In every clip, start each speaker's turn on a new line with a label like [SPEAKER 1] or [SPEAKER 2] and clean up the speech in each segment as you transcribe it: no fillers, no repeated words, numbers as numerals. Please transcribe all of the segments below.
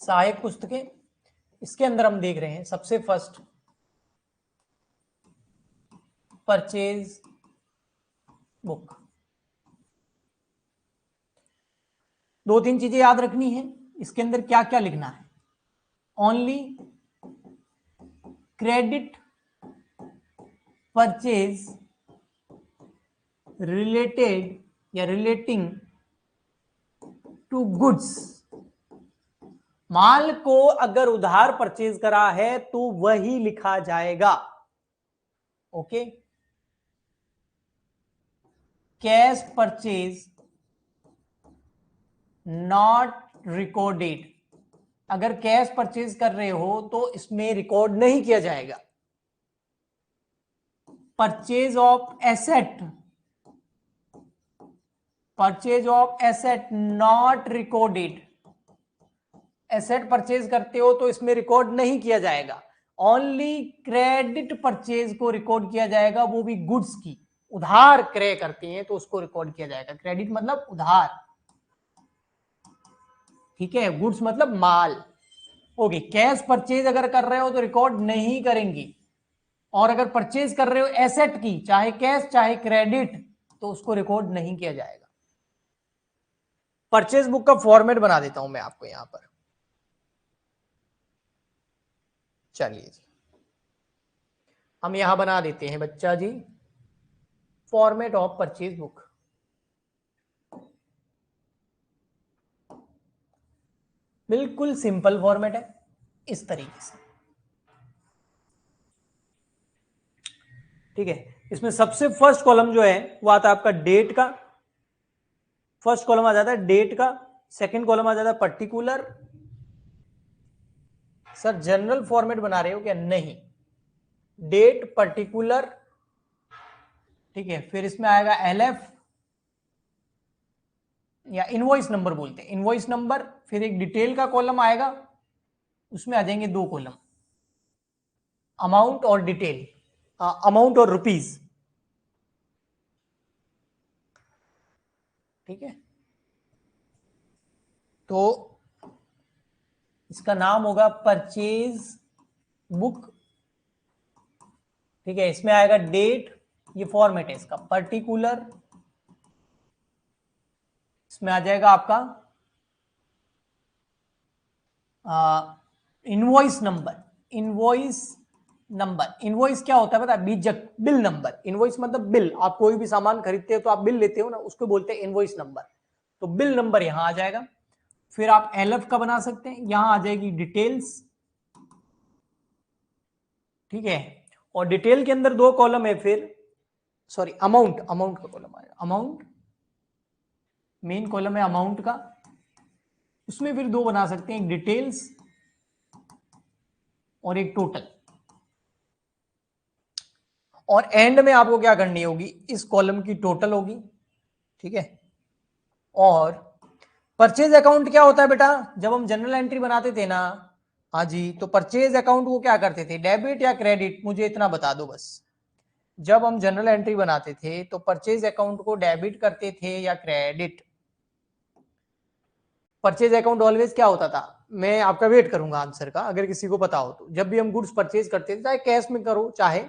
[SPEAKER 1] सहायक पुस्तकें, इसके अंदर हम देख रहे हैं सबसे फर्स्ट परचेज बुक। दो तीन चीजें याद रखनी है, इसके अंदर क्या क्या लिखना है। ओनली क्रेडिट परचेज रिलेटेड या रिलेटिंग टू गुड्स। माल को अगर उधार परचेज करा है तो वही लिखा जाएगा। Okay, cash purchase not recorded. अगर कैश परचेज कर रहे हो तो इसमें रिकॉर्ड नहीं किया जाएगा। Purchase of asset, purchase of asset not recorded. Asset purchase करते हो तो इसमें रिकॉर्ड नहीं किया जाएगा। ओनली क्रेडिट परचेज को रिकॉर्ड किया जाएगा, वो भी गुड्स की। उधार क्रय करते हैं तो उसको रिकॉर्ड किया जाएगा। क्रेडिट मतलब उधार, ठीक है, गुड्स मतलब माल। ओके, कैश परचेज अगर कर रहे हो तो रिकॉर्ड नहीं करेंगे, और अगर परचेज कर रहे हो एसेट की, चाहे कैश चाहे क्रेडिट, तो उसको रिकॉर्ड नहीं किया जाएगा। परचेज बुक का फॉर्मेट बना देता हूं मैं आपको यहां पर। चलिए जी, हम यहां बना देते हैं बच्चा जी फॉर्मेट ऑफ परचेज बुक। बिल्कुल सिंपल फॉर्मेट है, इस तरीके से, ठीक है। इसमें सबसे फर्स्ट कॉलम जो है वो आता है आपका डेट का। फर्स्ट कॉलम आ जाता है डेट का, सेकंड कॉलम आ जाता है पर्टिकुलर। सर जनरल फॉर्मेट बना रहे हो क्या? नहीं, डेट पर्टिकुलर, ठीक है। फिर इसमें आएगा एलएफ या इनवॉइस नंबर बोलते हैं, इनवॉइस नंबर। फिर एक डिटेल का कॉलम आएगा, उसमें आ जाएंगे दो कॉलम, अमाउंट और डिटेल, अमाउंट और रुपीज, ठीक है। तो इसका नाम होगा परचेज बुक, ठीक है। इसमें आएगा डेट, ये फॉर्मेट है इसका, पर्टिकुलर, इसमें आ जाएगा आपका invoice number. Invoice number, invoice क्या होता है पता है? बीजक बिल नंबर। इनवॉइस मतलब बिल, आप कोई भी सामान खरीदते हो तो आप बिल लेते हो ना, उसको बोलते हैं इनवॉइस नंबर। तो बिल नंबर यहां आ जाएगा। फिर आप एलएफ का बना सकते हैं, यहां आ जाएगी डिटेल्स, ठीक है। और डिटेल के अंदर दो कॉलम है, फिर सॉरी अमाउंट, अमाउंट का कॉलम आएगा, अमाउंट मेन कॉलम है अमाउंट का। उसमें फिर दो बना सकते हैं, एक डिटेल्स और एक टोटल। और एंड में आपको क्या करनी होगी, इस कॉलम की टोटल होगी, ठीक है। और परचेज अकाउंट क्या होता है बेटा? जब हम जनरल एंट्री बनाते थे ना, हाँ जी, तो परचेज अकाउंट को क्या करते थे, डेबिट या क्रेडिट? मुझे इतना बता दो बस। जब हम जनरल एंट्री बनाते थे तो परचेज अकाउंट को डेबिट करते थे या क्रेडिट? परचेज अकाउंट ऑलवेज क्या होता था? मैं आपका वेट करूंगा आंसर का, अगर किसी को पता हो तो। जब भी हम गुड्स परचेज करते थे, चाहे कैश में करो चाहे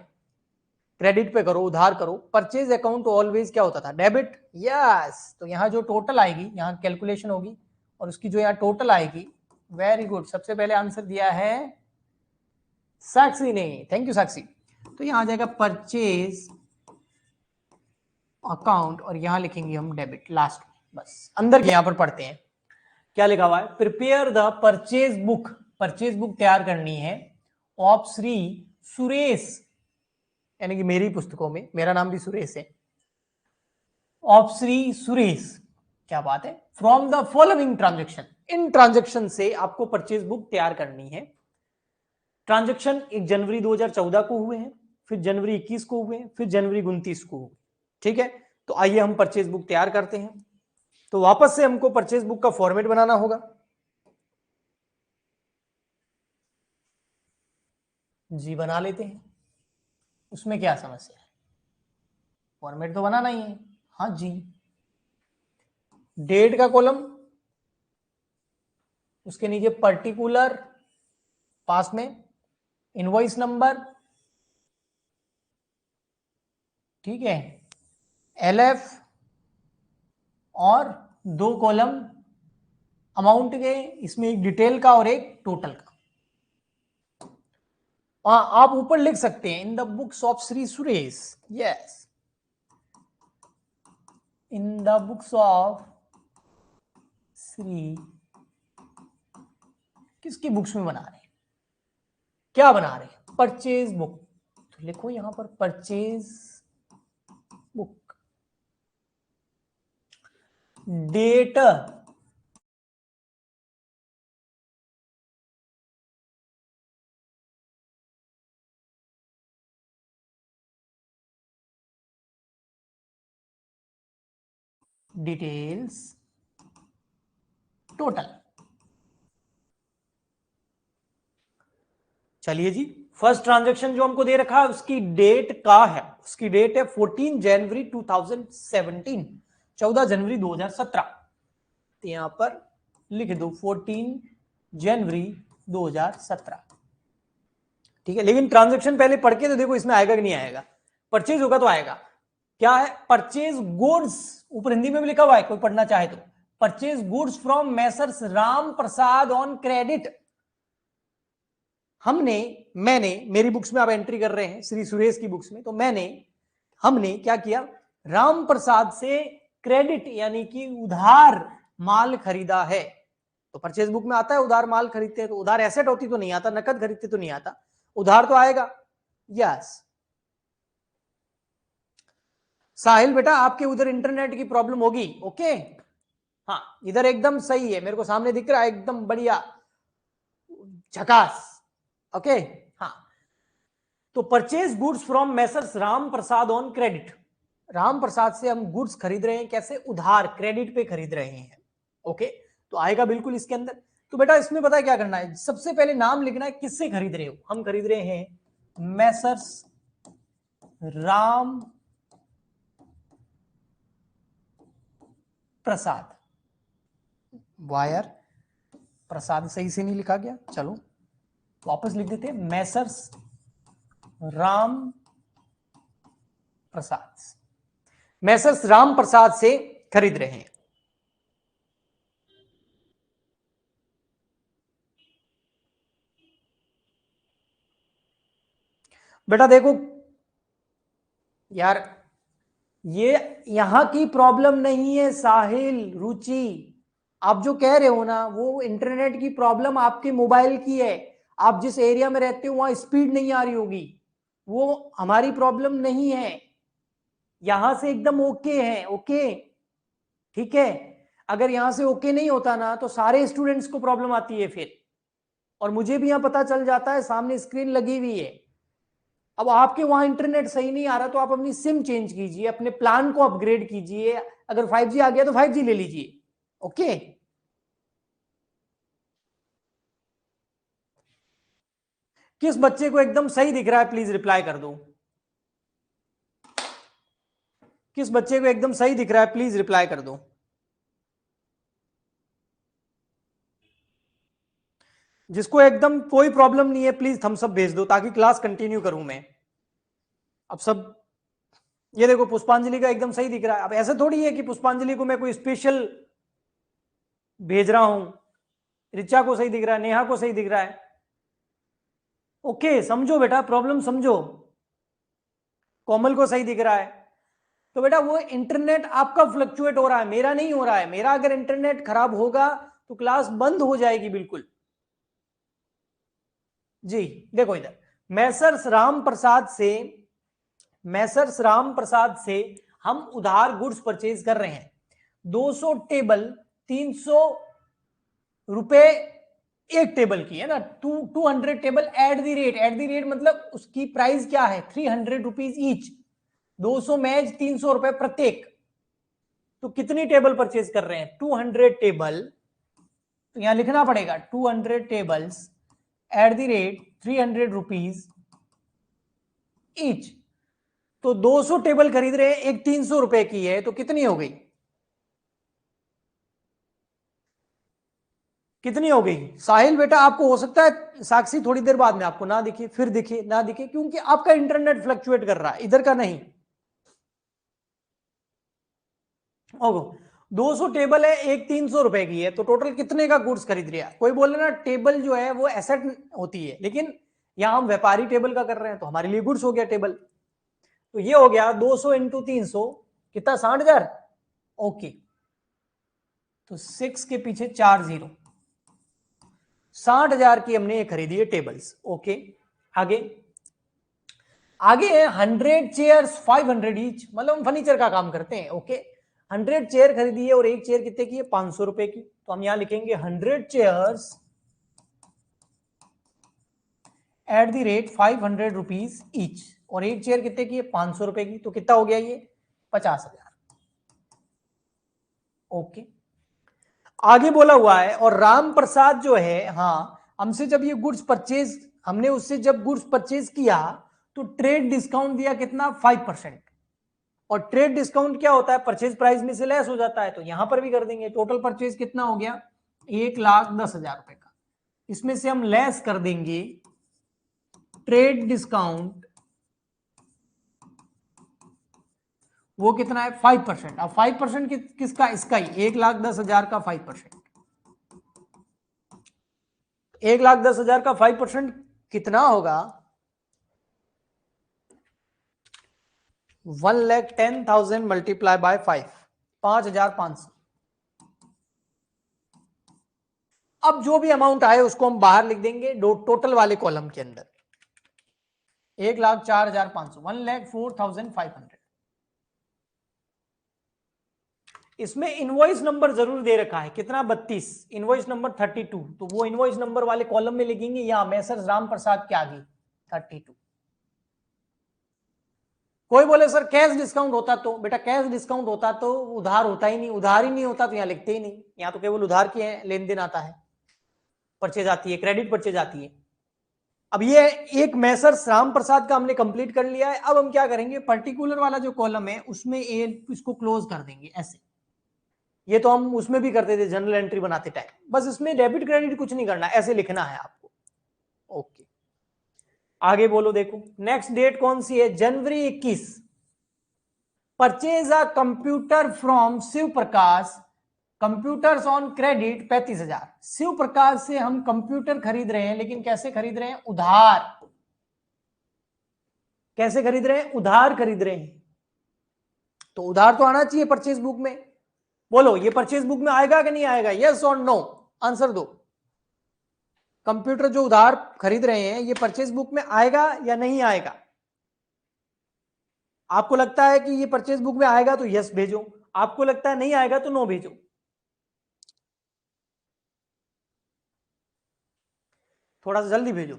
[SPEAKER 1] क्रेडिट पे करो, उधार करो, परचेज अकाउंट ऑलवेज क्या होता था? डेबिट। यस, तो यहाँ जो टोटल आएगी, यहाँ कैलकुलेशन होगी, और उसकी जो यहाँ टोटल आएगी, वेरी गुड, सबसे पहले आंसर दिया है साक्षी ने, थैंक यू साक्षी। तो यहाँ आ जाएगा परचेज अकाउंट, और यहाँ लिखेंगे हम डेबिट लास्ट में। बस अंदर यहाँ पर पढ़ते हैं क्या लिखा हुआ है। Prepare the purchase book, purchase book तैयार करनी है ऑफ श्री सुरेश, यानी कि मेरी पुस्तकों में मेरा नाम भी सुरेश है, ऑफ श्री सुरेश, क्या बात है, from the following transaction. In transaction से आपको परचेज बुक तैयार करनी है। ट्रांजेक्शन 1 जनवरी 2014 को हुए हैं, फिर जनवरी 21 को हुए हैं, फिर जनवरी 29 को हुए, ठीक है। तो आइए हम परचेज बुक तैयार करते हैं। तो वापस से हमको परचेज बुक का फॉर्मेट बनाना होगा। जी बना लेते हैं, उसमें क्या समस्या है, फॉर्मेट तो बनाना ही है। हाँ जी, डेट का कॉलम, उसके नीचे पर्टिकुलर, पास में इनवॉइस नंबर, ठीक है, LF, और 2 कॉलम अमाउंट के, इसमें एक डिटेल का और एक टोटल का। आप ऊपर लिख सकते हैं in the books of Shri Suresh, yes, in the books of Shri, किसकी बुक्स में बना रहे हैं, क्या बना रहे हैं, परचेज बुक, तो लिखो यहां पर purchase book, date details total. चलिए जी, फर्स्ट ट्रांजैक्शन जो हमको दे रखा है उसकी डेट का है, उसकी डेट है 14 जनवरी 2017, 14 जनवरी 2017। तो यहां पर लिख दो 14 जनवरी 2017, ठीक है। लेकिन ट्रांजैक्शन पहले पढ़ के तो देखो इसमें आएगा कि नहीं आएगा, परचेज होगा तो आएगा। क्या है, परचेज गुड्स, ऊपर हिंदी में भी लिखा हुआ है, कोई पढ़ना चाहे तो, purchase goods from messrs Ram Prasad on credit. मैंने मेरी बुक्स में आप एंट्री कर रहे हैं श्री सुरेश की बुक्स में, तो हमने क्या किया, राम प्रसाद से क्रेडिट यानी कि उधार माल खरीदा है। तो परचेज बुक में आता है उधार माल खरीदते हैं, तो उधार एसेट होती तो नहीं आता, नकद खरीदते तो नहीं आता, उधार तो आएगा। यस साहिल बेटा, आपके उधर इंटरनेट की प्रॉब्लम होगी, ओके। हाँ इधर एकदम सही है, मेरे को सामने दिख रहा है एकदम बढ़िया, झकास, ओके। हाँ तो purchase goods from messrs Ram Prasad on credit, Ram Prasad से हम गुड्स खरीद रहे हैं, कैसे, उधार, क्रेडिट पे खरीद रहे हैं, ओके। तो आएगा बिल्कुल इसके अंदर। तो बेटा इसमें पता है क्या करना है, सबसे पहले नाम लिखना है, किससे खरीद रहे हो, हम खरीद रहे हैं मैसर्स राम प्रसाद, वायर प्रसाद सही से नहीं लिखा गया, चलो वापस लिख देते हैं, मैसर्स राम प्रसाद, मैसर्स राम प्रसाद से खरीद रहे हैं। बेटा देखो यार, ये यहां की प्रॉब्लम नहीं है साहिल, रुचि, आप जो कह रहे हो ना वो इंटरनेट की प्रॉब्लम आपके मोबाइल की है, आप जिस एरिया में रहते हो वहां स्पीड नहीं आ रही होगी, वो हमारी प्रॉब्लम नहीं है, यहां से एकदम ओके है, ओके, ठीक है। अगर यहां से ओके नहीं होता ना तो सारे स्टूडेंट्स को प्रॉब्लम आती है फिर, और मुझे भी यहां पता चल जाता है, सामने स्क्रीन लगी हुई है। अब आपके वहां इंटरनेट सही नहीं आ रहा तो आप अपनी सिम चेंज कीजिए, अपने प्लान को अपग्रेड कीजिए, अगर 5G आ गया तो 5G ले लीजिए, ओके। किस बच्चे को एकदम सही दिख रहा है प्लीज रिप्लाई कर दो, किस बच्चे को एकदम सही दिख रहा है प्लीज रिप्लाई कर दो। जिसको एकदम कोई प्रॉब्लम नहीं है प्लीज थम्स अप भेज दो ताकि क्लास कंटिन्यू करूं मैं। अब सब, ये देखो पुष्पांजलि का एकदम सही दिख रहा है, अब ऐसे थोड़ी है कि पुष्पांजलि को मैं कोई स्पेशल भेज रहा हूं, ऋचा को सही दिख रहा है, नेहा को सही दिख रहा है, ओके समझो बेटा, प्रॉब्लम समझो, कोमल को सही दिख रहा है। तो बेटा वो इंटरनेट आपका फ्लक्चुएट हो रहा है, मेरा नहीं हो रहा है, मेरा अगर इंटरनेट खराब होगा तो क्लास बंद हो जाएगी बिल्कुल। जी देखो इधर, मैसर्स राम प्रसाद से, मैसर्स राम प्रसाद से हम उधार गुड्स परचेज कर रहे हैं, 200 टेबल 300 रुपए एक टेबल की है ना, 200 टेबल एट द रेट मतलब उसकी प्राइस क्या है, 300 रुपीज ईच, 200 मैच 300 रुपए प्रत्येक, तो कितनी टेबल परचेज कर रहे हैं, 200 टेबल, तो यहां लिखना पड़ेगा 200 tables at the rate 300 rupees each. तो 200 टेबल खरीद रहे हैं, एक 300 रुपए की है, तो कितनी हो गई, कितनी हो गई साहिल बेटा? आपको हो सकता है साक्षी थोड़ी देर बाद में आपको ना दिखे, फिर दिखे, ना दिखे, क्योंकि आपका इंटरनेट फ्लक्चुएट कर रहा है, इधर का नहीं। ओहो 200 टेबल है, एक 300 रुपए की है, तो टोटल कितने का गुड्स खरीद रहा है? कोई बोले ना टेबल जो है वो एसेट होती है, लेकिन यहां हम व्यापारी टेबल का कर रहे हैं, तो हमारे लिए गुड्स हो गया टेबल। तो ये हो गया 200 इंटू 300 कितना, 60,000। ओके, तो 6 के पीछे 4 जीरो, 60,000 की हमने ये खरीदी है टेबल्स। ओके, आगे आगे 100 चेयर्स 500 ईच, मतलब हम फर्नीचर का काम करते हैं। ओके, 100 चेयर खरीदी है और एक चेयर कितने की है, 500 रुपए की, तो हम यहां लिखेंगे 100 chairs at the rate 500 rupees each, और एक चेयर कितने की है, 500 रुपए की, तो कितना हो गया ये, 50,000। ओके, आगे बोला हुआ है, और राम प्रसाद जो है, हाँ हमसे जब ये गुड्स परचेज, हमने उससे जब गुड्स परचेज किया तो ट्रेड डिस्काउंट दिया कितना, 5%, और ट्रेड डिस्काउंट क्या होता है, परचेज प्राइस में से लेस हो जाता है, तो यहां पर भी कर देंगे। टोटल परचेज कितना हो गया, 1,10,000 रुपए का, इसमें से हम लेस कर देंगे ट्रेड डिस्काउंट, वो कितना है, 5%। अब 5% किसका, इसका ही, 1,10,000 का 5%, 1,10,000 का 5% कितना होगा, 1,10,000 मल्टीप्लाई बाय 5, 5,500। अब जो भी अमाउंट आए उसको हम बाहर लिख देंगे टोटल वाले कॉलम के अंदर, 1,04,500, 1,04,500। इसमें इनवॉइस नंबर जरूर दे रखा है, कितना, 32, इनवॉइस नंबर 32, तो वो इनवॉइस नंबर वाले कॉलम में लिखेंगे, यहां मैसर्स राम प्रसाद के आगे 32। कोई बोले सर कैश डिस्काउंट होता, तो बेटा कैश डिस्काउंट होता तो उधार होता ही नहीं, उधार ही नहीं होता तो यहां लिखते ही नहीं, यहां तो केवल उधार की लेन देन आता है, परचेज आती है, क्रेडिट परचेज आती है। अब ये एक मैसर्स राम प्रसाद का हमने कंप्लीट कर लिया है। अब हम क्या करेंगे, पर्टिकुलर वाला जो कॉलम है उसमें इसको क्लोज कर देंगे ऐसे, ये तो हम उसमें भी करते थे जनरल एंट्री बनाते टाइम, बस इसमें डेबिट क्रेडिट कुछ नहीं करना, ऐसे लिखना है आपको। ओके, आगे बोलो, देखो नेक्स्ट डेट कौन सी है, जनवरी 21, purchase a computer from Shiv Prakash, computers on credit 35,000। Shiv Prakash से हम कंप्यूटर खरीद रहे हैं, लेकिन कैसे खरीद रहे हैं, उधार। कैसे खरीद रहे हैं, उधार खरीद रहे हैं, तो उधार तो आना चाहिए परचेज बुक में। बोलो ये परचेज बुक में आएगा कि नहीं आएगा, यस और नो, आंसर दो। कंप्यूटर जो उधार खरीद रहे हैं ये परचेज बुक में आएगा या नहीं आएगा? आपको लगता है कि ये परचेज बुक में आएगा तो यस भेजो, आपको लगता है नहीं आएगा तो नो भेजो। थोड़ा सा जल्दी भेजो।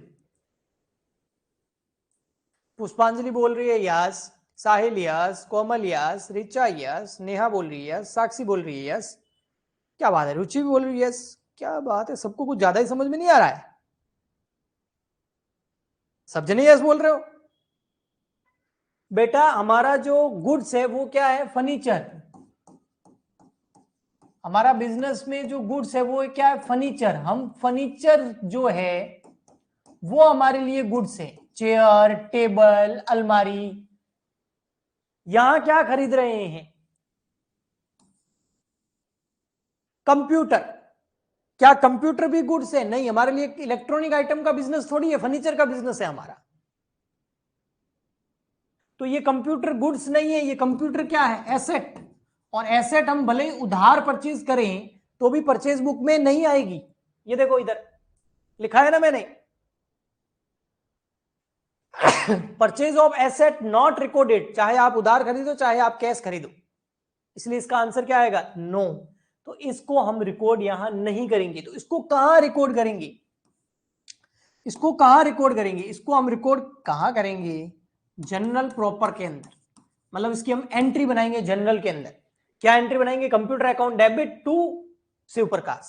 [SPEAKER 1] पुष्पांजलि बोल रही है यस, साहिल यस, कोमल यस, रिचा यस, नेहा बोल रही है यस, साक्षी बोल रही है यस, क्या बात है, रुचि भी बोल रही है यस, क्या बात है, सबको कुछ ज्यादा ही समझ में नहीं आ रहा है, सब जने यस बोल रहे हो। बेटा हमारा जो गुड्स है वो क्या है, फर्नीचर, हमारा बिजनेस में जो गुड्स है वो क्या है, फर्नीचर। हम फर्नीचर जो है वो हमारे लिए गुड्स है, चेयर, टेबल, अलमारी। यहां क्या खरीद रहे हैं, कंप्यूटर। क्या कंप्यूटर भी गुड्स है? नहीं, हमारे लिए इलेक्ट्रॉनिक आइटम का बिजनेस थोड़ी है, फर्नीचर का बिजनेस है हमारा, तो ये कंप्यूटर गुड्स नहीं है, ये कंप्यूटर क्या है, एसेट। और एसेट हम भले ही उधार परचेज करें तो भी परचेज बुक में नहीं आएगी। ये देखो इधर लिखा है ना मैंने, purchase of asset not recorded, चाहे आप उधार खरीदो चाहे आप कैश खरीदो, इसलिए इसका आंसर क्या आएगा, नो। तो इसको हम रिकॉर्ड यहां नहीं करेंगे, तो इसको कहां रिकॉर्ड करेंगे, इसको कहां रिकॉर्ड करेंगे, इसको हम रिकॉर्ड कहां करेंगे, जनरल प्रॉपर के अंदर, मतलब इसकी हम एंट्री बनाएंगे जनरल के अंदर। क्या एंट्री बनाएंगे, computer account debit to Shiv Prakash,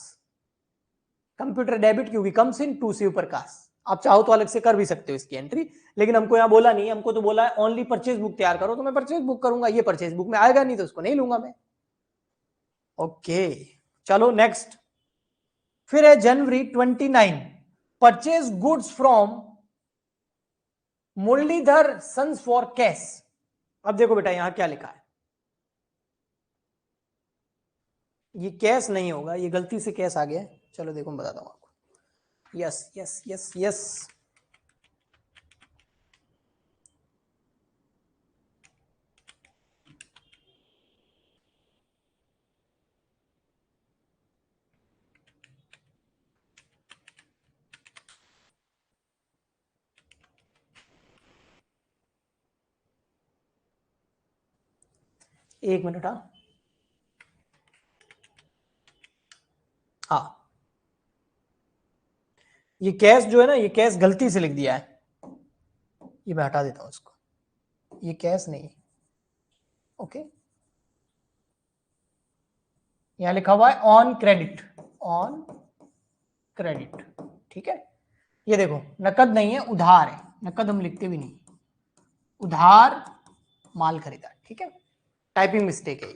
[SPEAKER 1] computer debit क्योंकि comes in to Shiv Prakash. आप चाहो तो अलग से कर भी सकते हो इसकी एंट्री, लेकिन हमको यहां बोला नहीं, हमको तो बोला है ओनली परचेज बुक तैयार करो, तो मैं परचेज बुक करूंगा, ये परचेज बुक में आएगा नहीं तो उसको नहीं लूंगा मैं। ओके, चलो नेक्स्ट, फिर है जनवरी 29, purchase goods from Muralidhar sons for cash. अब देखो बेटा यहां क्या लिखा है, ये कैश नहीं होगा, ये गलती से कैश आ गया है। चलो देखो मैं बताता हूं आपको। यस यस यस यस, एक मिनट। हाँ ये कैश जो है ना, ये कैश गलती से लिख दिया है, ये मैं हटा देता हूं इसको, ये कैश नहीं है। ओके, यहां लिखा हुआ है ऑन क्रेडिट, ऑन क्रेडिट, ठीक है। ये देखो नकद नहीं है, उधार है, नकद हम लिखते भी नहीं, उधार माल खरीदा, ठीक है, टाइपिंग मिस्टेक है।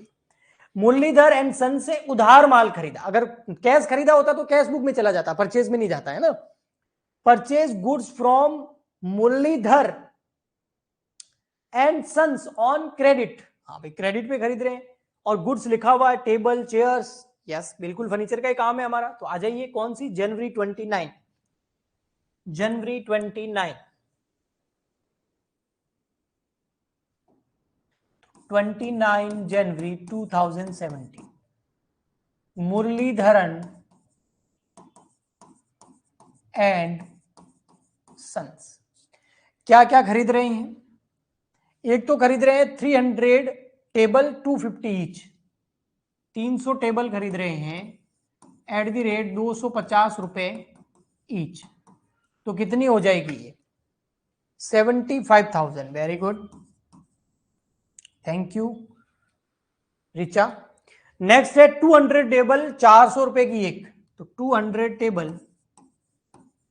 [SPEAKER 1] मुरलीधर एंड सन से उधार माल खरीदा, अगर कैश खरीदा होता तो कैश बुक में चला जाता, परचेज में नहीं जाता है ना। Purchase goods from Muralidhar and sons on credit, हाँ भाई क्रेडिट पे खरीद रहे हैं, और गुड्स लिखा हुआ है टेबल चेयर्स, यस बिल्कुल फर्नीचर का ही काम है हमारा। तो आ जाइए कौन सी, जनवरी 29, जनवरी 29, 29 जनवरी 2017, मुरलीधरन एंड सन्स क्या क्या खरीद रहे हैं। एक तो खरीद रहे हैं 300 टेबल 250 ईच, 300 टेबल खरीद रहे हैं एट द रेट 250 रुपए ईच, तो कितनी हो जाएगी ये, 75,000। Very good, thank you Richa. Next है 200 टेबल 400 रुपए की एक, तो 200 table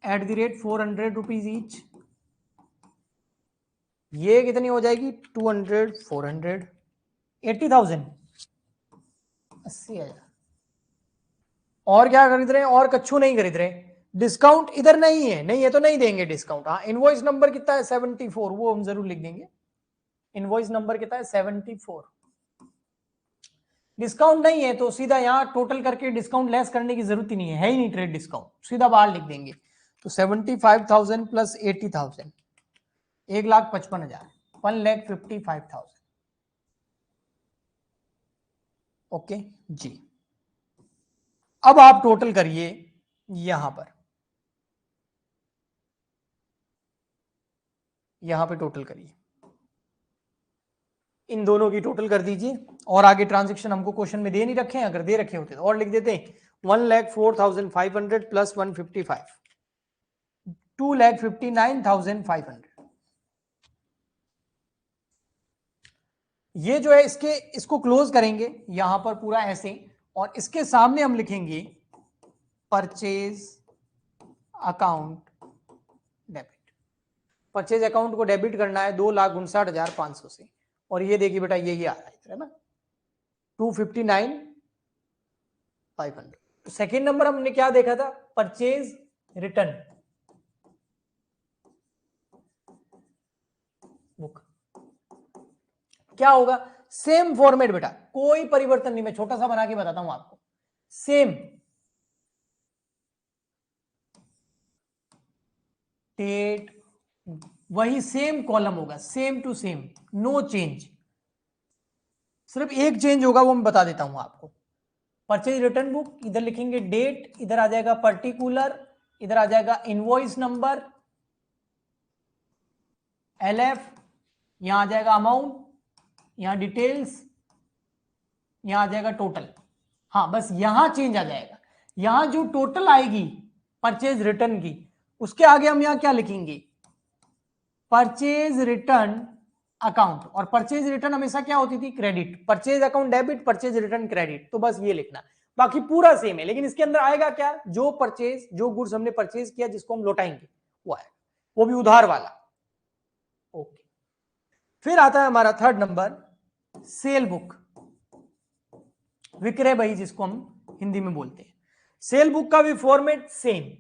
[SPEAKER 1] at the rate 400 rupees each, ये कितनी हो जाएगी, 200 400 80,000, 80,000। और क्या खरीद रहे हैं, और कच्छू नहीं खरीद रहे, डिस्काउंट इधर नहीं है, नहीं है तो नहीं देंगे डिस्काउंट। हाँ इनवॉइस नंबर कितना है 74, वो हम जरूर लिख देंगे, इनवॉइस नंबर कितना है 74। डिस्काउंट नहीं है तो सीधा यहां टोटल करके डिस्काउंट लेस करने की जरूरत ही नहीं है ही नहीं ट्रेड डिस्काउंट, सीधा बाहर लिख देंगे। तो 75,000 प्लस 80,000, 1,55,000, 1,55,000। ओके जी, अब आप टोटल करिए यहां पर, यहां पे टोटल करिए, इन दोनों की टोटल कर दीजिए। और आगे ट्रांजेक्शन हमको क्वेश्चन में दे नहीं रखे हैं, अगर दे रखे होते तो और लिख देते, 1,04,500 प्लस 155, 2,59,500। ये जो है इसके, इसको क्लोज करेंगे यहां पर पूरा ऐसे, और इसके सामने हम लिखेंगे purchase account debit. Purchase account को डेबिट करना है 2,59,500 से, और ये देखिए बेटा यही आ रहा है ना, 259,500। तो सेकेंड नंबर हमने क्या देखा था, परचेज रिटर्न बुक, क्या होगा, सेम फॉर्मेट बेटा, कोई परिवर्तन नहीं, मैं छोटा सा बना के बताता हूं आपको, सेम डेट, वही सेम कॉलम होगा, same to same, no change, सिर्फ एक चेंज होगा वो मैं बता देता हूं आपको। परचेज रिटर्न बुक, इधर लिखेंगे डेट, इधर आ जाएगा पर्टिकुलर, इधर आ जाएगा इनवॉइस नंबर LF, यहां आ जाएगा अमाउंट, यहां डिटेल्स, यहां आ जाएगा टोटल। हाँ बस यहां चेंज आ जाएगा, यहां जो टोटल आएगी परचेज रिटर्न की, उसके आगे हम यहां क्या लिखेंगे, परचेज रिटर्न अकाउंट। और परचेज रिटर्न हमेशा क्या होती थी, credit, purchase account debit, purchase return credit, तो बस ये लिखना, बाकी पूरा सेम है, लेकिन इसके अंदर आएगा क्या, जो परचेज, जो गुड्स हमने परचेज किया जिसको हम लौटाएंगे वो आएगा, वो भी उधार वाला। ओके, फिर आता है हमारा थर्ड नंबर, सेल बुक, विक्रय बही जिसको हम हिंदी में बोलते हैं। सेल बुक का भी format same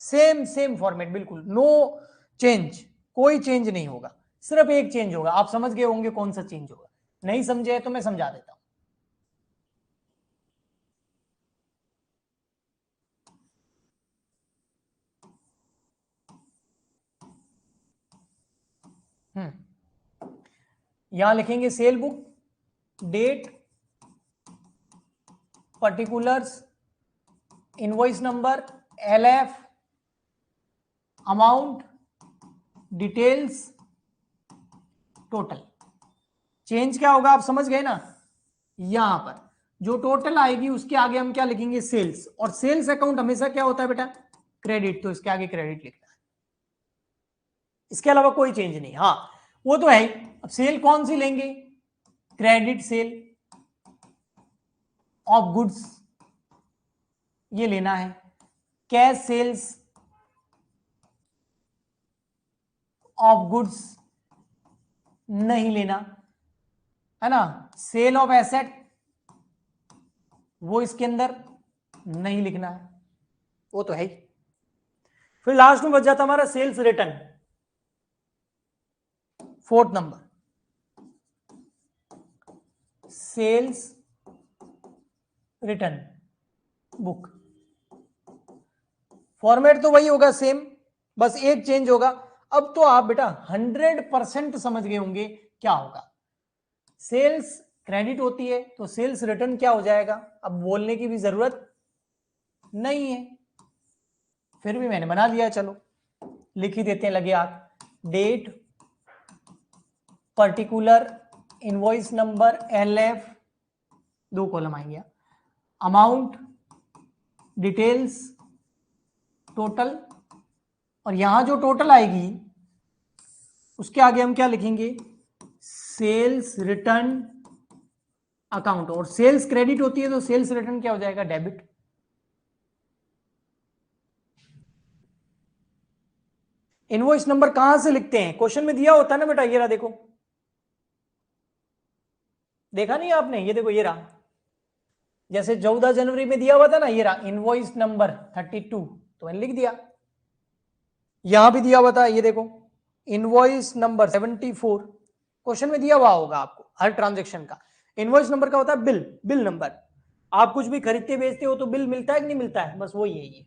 [SPEAKER 1] same same format, बिल्कुल नो चेंज, कोई चेंज नहीं होगा, सिर्फ एक चेंज होगा। आप समझ गए होंगे कौन सा चेंज होगा, नहीं समझे तो मैं समझा देता हूं। यहां लिखेंगे sale book, date, particulars, invoice number, LF, amount, details, total. Change क्या होगा आप समझ गए ना, यहां पर जो टोटल आएगी उसके आगे हम क्या लिखेंगे, सेल्स, और सेल्स अकाउंट हमेशा क्या होता है बेटा, क्रेडिट, तो इसके आगे क्रेडिट लिखना है, इसके अलावा कोई चेंज नहीं। हाँ वो तो है ही। अब सेल कौन सी लेंगे, क्रेडिट सेल ऑफ गुड्स ये लेना है, कैश सेल्स ऑफ गुड्स नहीं लेना है ना, सेल ऑफ एसेट वो इसके अंदर नहीं लिखना है, वो तो है ही। फिर लास्ट में बच जाता हमारा sales return, 4th number, sales return book. Format तो वही होगा सेम, बस एक चेंज होगा। अब तो आप बेटा 100% समझ गए होंगे क्या होगा। सेल्स क्रेडिट होती है तो सेल्स रिटर्न क्या हो जाएगा, अब बोलने की भी जरूरत नहीं है, फिर भी मैंने बना दिया, चलो लिख ही देते हैं, लगे आप, date, particular, invoice number, LF, 2 column आएंगे, अमाउंट, डिटेल्स, टोटल, और यहां जो टोटल आएगी उसके आगे हम क्या लिखेंगे, सेल्स रिटर्न अकाउंट, और सेल्स क्रेडिट होती है तो सेल्स रिटर्न क्या हो जाएगा, डेबिट। इनवॉइस नंबर कहां से लिखते हैं, क्वेश्चन में दिया होता है ना बेटा, ये रहा देखो, देखा नहीं आपने, ये देखो ये रहा, जैसे 14 जनवरी में दिया हुआ था ना, ये रहा इनवॉइस नंबर 32, तो मैंने लिख दिया। यहां भी दिया हुआ था, ये देखो इनवॉइस नंबर 74, क्वेश्चन में दिया हुआ होगा आपको हर ट्रांजेक्शन का। इनवॉइस नंबर का होता है बिल, बिल नंबर। आप कुछ भी खरीदते बेचते हो तो बिल मिलता है कि नहीं मिलता है, बस वही है ये।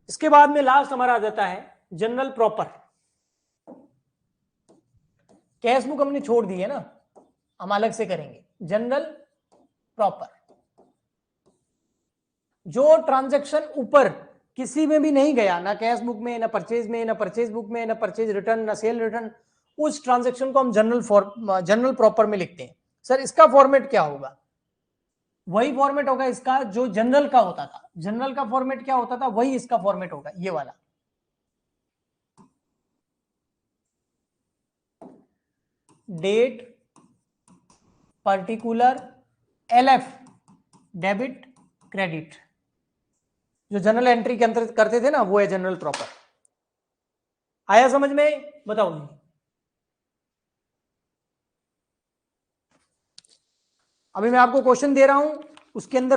[SPEAKER 1] इसके बाद में लास्ट हमारा आ जाता है जनरल प्रॉपर। कैश बुक हमने छोड़ दी है ना, हम अलग से करेंगे जनरल प्रॉपर। जो ट्रांजैक्शन ऊपर किसी में भी नहीं गया, ना कैश बुक में, ना परचेज में, ना परचेज बुक में, ना परचेज रिटर्न, ना सेल रिटर्न, उस ट्रांजैक्शन को हम जनरल प्रॉपर में लिखते हैं। सर इसका फॉर्मेट क्या होगा, वही फॉर्मेट होगा इसका जो जनरल का होता था। जनरल का फॉर्मेट क्या होता था, वही इसका फॉर्मेट होगा, ये वाला। Date, particular, LF, debit, credit, जो जनरल एंट्री के अंतर्गत करते थे ना, वो है जनरल प्रॉपर। आया समझ में, बताओ। अभी मैं आपको क्वेश्चन दे रहा हूं, उसके अंदर